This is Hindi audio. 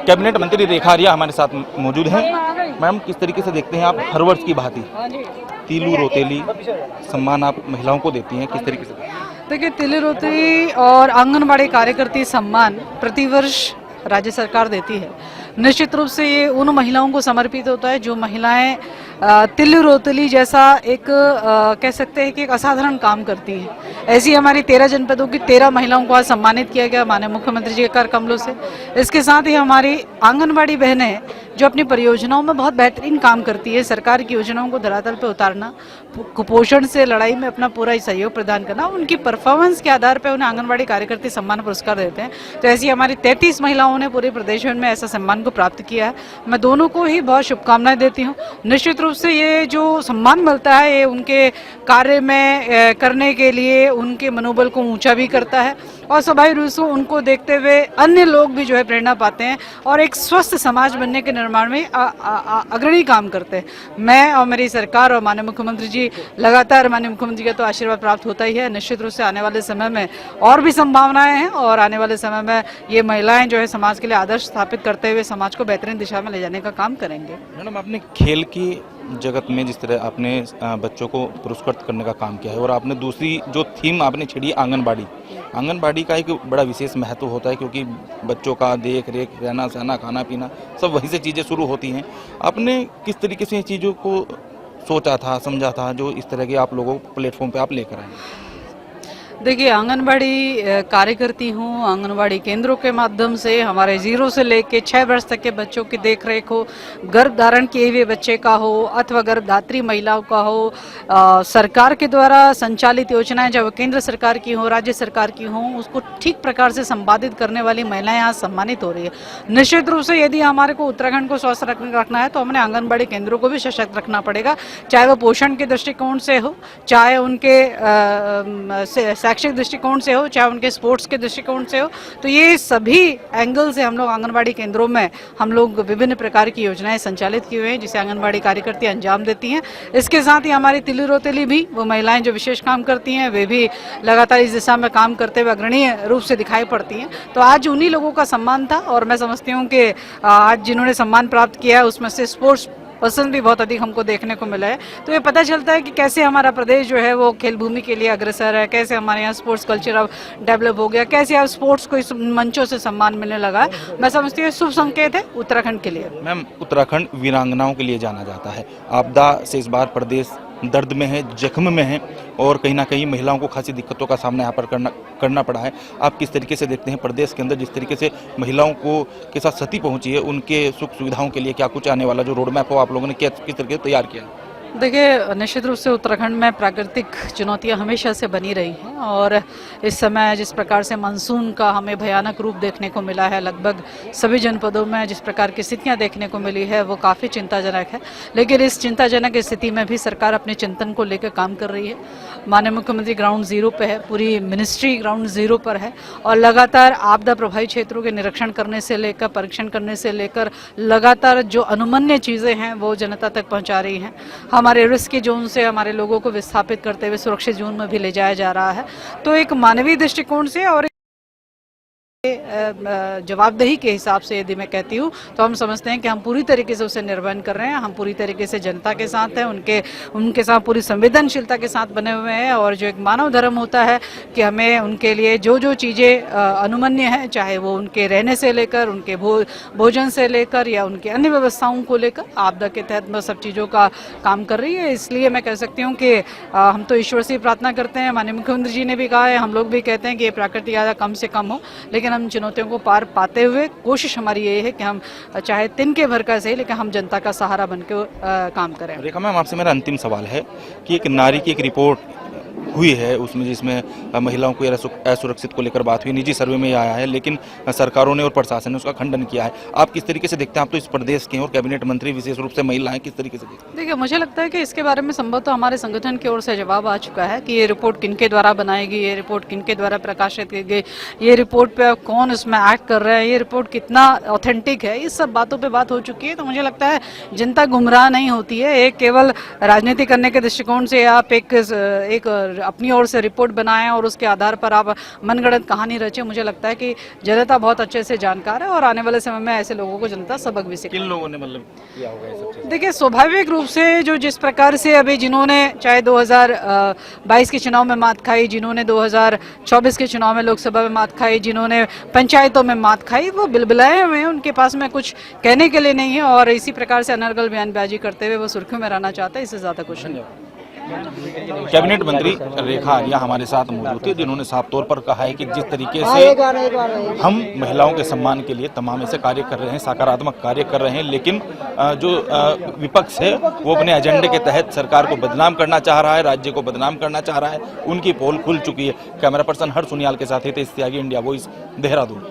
कैबिनेट मंत्री रेखा आर्या हमारे साथ मौजूद हैं। मैम, किस तरीके से देखते हैं आप हर वर्ष की भांति तीलू रोतेली सम्मान आप महिलाओं को देती हैं, किस तरीके से? देखिए, तिली रोतेली और आंगनबाड़ी कार्यकर्ती सम्मान प्रतिवर्ष राज्य सरकार देती है। निश्चित रूप से ये उन महिलाओं को समर्पित होता है जो महिलाएं तिली रोतेली जैसा एक कह सकते हैं कि एक असाधारण काम करती है। ऐसी हमारी 13 जनपदों की 13 महिलाओं को आज सम्मानित किया गया माननीय मुख्यमंत्री जी के कर कमलों से। इसके साथ ही हमारी आंगनबाड़ी बहनें जो अपनी परियोजनाओं में बहुत बेहतरीन काम करती है, सरकार की योजनाओं को धरातल पर उतारना, कुपोषण से लड़ाई में अपना पूरा सहयोग प्रदान करना, उनकी परफॉर्मेंस के आधार पर उन्हें आंगनबाड़ी कार्यकर्ती सम्मान पुरस्कार देते हैं। तो ऐसी हमारी 33 महिलाओं ने पूरे प्रदेश में ऐसा सम्मान को प्राप्त किया है। मैं दोनों को ही बहुत शुभकामनाएं देती हूँ। निश्चित रूप से ये जो सम्मान मिलता है ये उनके कार्य में करने के लिए उनके मनोबल को ऊंचा भी करता है और स्वाभाविक रूप से उनको देखते हुए अन्य लोग भी जो है प्रेरणा पाते हैं और एक स्वस्थ समाज बनने के निर्माण में अग्रणी काम करते हैं। मैं और मेरी सरकार और माननीय मुख्यमंत्री जी लगातार माननीय मुख्यमंत्री का तो आशीर्वाद प्राप्त होता ही है। निश्चित रूप से आने वाले समय में और भी संभावनाएं हैं और आने वाले समय में ये महिलाएं जो है समाज के लिए आदर्श स्थापित करते हुए समाज को बेहतरीन दिशा में ले जाने का काम करेंगे। मैडम, आपने खेल की जगत में जिस तरह आपने बच्चों को पुरस्कृत करने का काम किया है और आपने दूसरी जो थीम आपने छेड़ी आंगनबाड़ी का एक बड़ा विशेष महत्व होता है क्योंकि बच्चों का देख रेख, रहना सहना, खाना पीना सब वहीं से चीज़ें शुरू होती हैं। आपने किस तरीके से इन चीज़ों को सोचा था, समझा था, जो इस तरह के आप लोगों प्लेटफॉर्म पे आप लेकर आए? देखिए, आंगनबाड़ी कार्यकर्ती हूँ। आंगनबाड़ी केंद्रों के माध्यम से हमारे 0 से लेकर 6 वर्ष तक के बच्चों की देखरेख हो, गर्भ धारण किए हुए बच्चे का हो अथवा गर्भधात्री महिलाओं का हो, सरकार के द्वारा संचालित योजनाएं चाहे वो केंद्र सरकार की हो, राज्य सरकार की हो, उसको ठीक प्रकार से संपादित करने वाली महिलाएं यहाँ सम्मानित हो रही है। निश्चित रूप से यदि हमारे को उत्तराखंड को स्वस्थ रखना है तो हमने आंगनबाड़ी केंद्रों को भी सशक्त रखना पड़ेगा, चाहे वो पोषण के दृष्टिकोण से हो, चाहे उनके शैक्षिक दृष्टिकोण से हो, चाहे उनके स्पोर्ट्स के दृष्टिकोण से हो। तो ये सभी एंगल से हम लोग आंगनबाड़ी केंद्रों में हम लोग विभिन्न प्रकार की योजनाएं संचालित की हुई हैं जिसे आंगनबाड़ी कार्यकर्ती अंजाम देती हैं। इसके साथ ही हमारी तिली रोतेली भी वो महिलाएं जो विशेष काम करती हैं वे भी लगातार इस दिशा में काम करते हुए अग्रणी रूप से दिखाई पड़ती हैं। तो आज उन्हीं लोगों का सम्मान था और मैं समझती हूँ कि आज जिन्होंने सम्मान प्राप्त किया है उसमें से स्पोर्ट्स पर्सन भी बहुत अधिक हमको देखने को मिला है। तो ये पता चलता है कि कैसे हमारा प्रदेश जो है वो खेल भूमि के लिए अग्रसर है, कैसे हमारे यहाँ स्पोर्ट्स कल्चर अब डेवलप हो गया, कैसे अब स्पोर्ट्स को इस मंचों से सम्मान मिलने लगा है। मैं समझती हूँ शुभ संकेत है उत्तराखंड के लिए। मैम, उत्तराखंड वीरांगनाओं के लिए जाना जाता है। आपदा से इस बार प्रदेश दर्द में है, जख्म में है और कहीं ना कहीं महिलाओं को खासी दिक्कतों का सामना यहाँ पर करना पड़ा है। आप किस तरीके से देखते हैं प्रदेश के अंदर जिस तरीके से महिलाओं को के साथ क्षति पहुंची है, उनके सुख सुविधाओं के लिए क्या कुछ आने वाला जो रोड मैप हो आप लोगों ने किस तरीके से तैयार किया? देखिए, निश्चित रूप से उत्तराखंड में प्राकृतिक चुनौतियां हमेशा से बनी रही हैं और इस समय जिस प्रकार से मानसून का हमें भयानक रूप देखने को मिला है, लगभग सभी जनपदों में जिस प्रकार की स्थितियां देखने को मिली है वो काफ़ी चिंताजनक है। लेकिन इस चिंताजनक स्थिति में भी सरकार अपने चिंतन को लेकर काम कर रही है। माननीय मुख्यमंत्री ग्राउंड जीरो पे है, पूरी मिनिस्ट्री ग्राउंड जीरो पर है और लगातार आपदा प्रभावित क्षेत्रों के निरीक्षण करने से लेकर परीक्षण करने से लेकर लगातार जो अनुमन्य चीज़ें हैं वो जनता तक पहुँचा रही हैं। हमारे रिस्क के जोन से हमारे लोगों को विस्थापित करते हुए सुरक्षित जोन में भी ले जाया जा रहा है। तो एक मानवीय दृष्टिकोण से और जवाबदेही के हिसाब से यदि मैं कहती हूँ तो हम समझते हैं कि हम पूरी तरीके से उसे निर्वहन कर रहे हैं। हम पूरी तरीके से जनता के साथ हैं, उनके साथ पूरी संवेदनशीलता के साथ बने हुए हैं और जो एक मानव धर्म होता है कि हमें उनके लिए जो जो चीज़ें अनुमन्य हैं, चाहे वो उनके रहने से लेकर उनके भोजन से लेकर या उनके अन्य व्यवस्थाओं को लेकर आपदा के तहत में सब चीज़ों का काम कर रही है। इसलिए मैं कह सकती हूँ कि हम तो ईश्वर से प्रार्थना करते हैं, माननीय मुख्यमंत्री जी ने भी कहा है, हम लोग भी कहते हैं कि ये प्राकृतिक आपदा कम से कम हो, लेकिन हम चुनौतियों को पार पाते हुए कोशिश हमारी ये है कि हम चाहे तिनके भर का सही लेकिन हम जनता का सहारा बनकर काम करें। रेखा मैम, आपसे मेरा अंतिम सवाल है कि एक नारी की एक रिपोर्ट हुई है उसमें जिसमें महिलाओं को असुरक्षित को लेकर बात हुई, निजी सर्वे में आया है, लेकिन सरकारों ने और प्रशासन ने उसका खंडन किया है। आप किस तरीके से देखते हैं? आप तो इस प्रदेश के हैं और कैबिनेट मंत्री विशेष रूप से महिलाएं, किस तरीके से देखते हैं? देखिए, मुझे लगता है कि इसके बारे में संभवतः हमारे संगठन की ओर से जवाब आ चुका है कि ये रिपोर्ट किनके द्वारा बनाई गई, ये रिपोर्ट किनके द्वारा प्रकाशित की गई, ये रिपोर्ट पे कौन इसमें एक्ट कर रहा है, ये रिपोर्ट कितना ऑथेंटिक है, इस सब बातों पे बात हो चुकी है। तो मुझे लगता है जनता गुमराह नहीं होती है। एक केवल राजनीति करने के दृष्टिकोण से आप एक अपनी ओर से रिपोर्ट बनाएं और उसके आधार पर आप मनगढ़ंत कहानी रचें, मुझे लगता है कि जनता बहुत अच्छे से जानकार है और आने वाले समय में ऐसे लोगों को जनता सबक भी सिखाएगी। किन लोगों ने मतलब किया होगा ये सब चीज़? देखिए, स्वाभाविक रूप से जो जिस प्रकार से अभी जिन्होंने चाहे 2022 के चुनाव में मात खाई, जिन्होंने 2024 के चुनाव में लोकसभा में मात खाई, जिन्होंने पंचायतों में मात खाई, वो बिलबिलाए हुए हैं, उनके पास में कुछ कहने के लिए नहीं है और इसी प्रकार से अनर्गल बयानबाजी करते हुए वो सुर्खियों में रहना चाहते हैं, इससे ज़्यादा कुछ नहीं। कैबिनेट मंत्री रेखा आर्या हमारे साथ मौजूद थे, जिन्होंने साफ तौर पर कहा है कि जिस तरीके से हम महिलाओं के सम्मान के लिए तमाम ऐसे कार्य कर रहे हैं, सकारात्मक कार्य कर रहे हैं, लेकिन जो विपक्ष है वो अपने एजेंडे के तहत सरकार को बदनाम करना चाह रहा है, राज्य को बदनाम करना चाह रहा है, उनकी पोल खुल चुकी है। कैमरा पर्सन हर्ष सुनियाल के साथ ही तेज त्यागी, इंडिया वॉइस, देहरादून।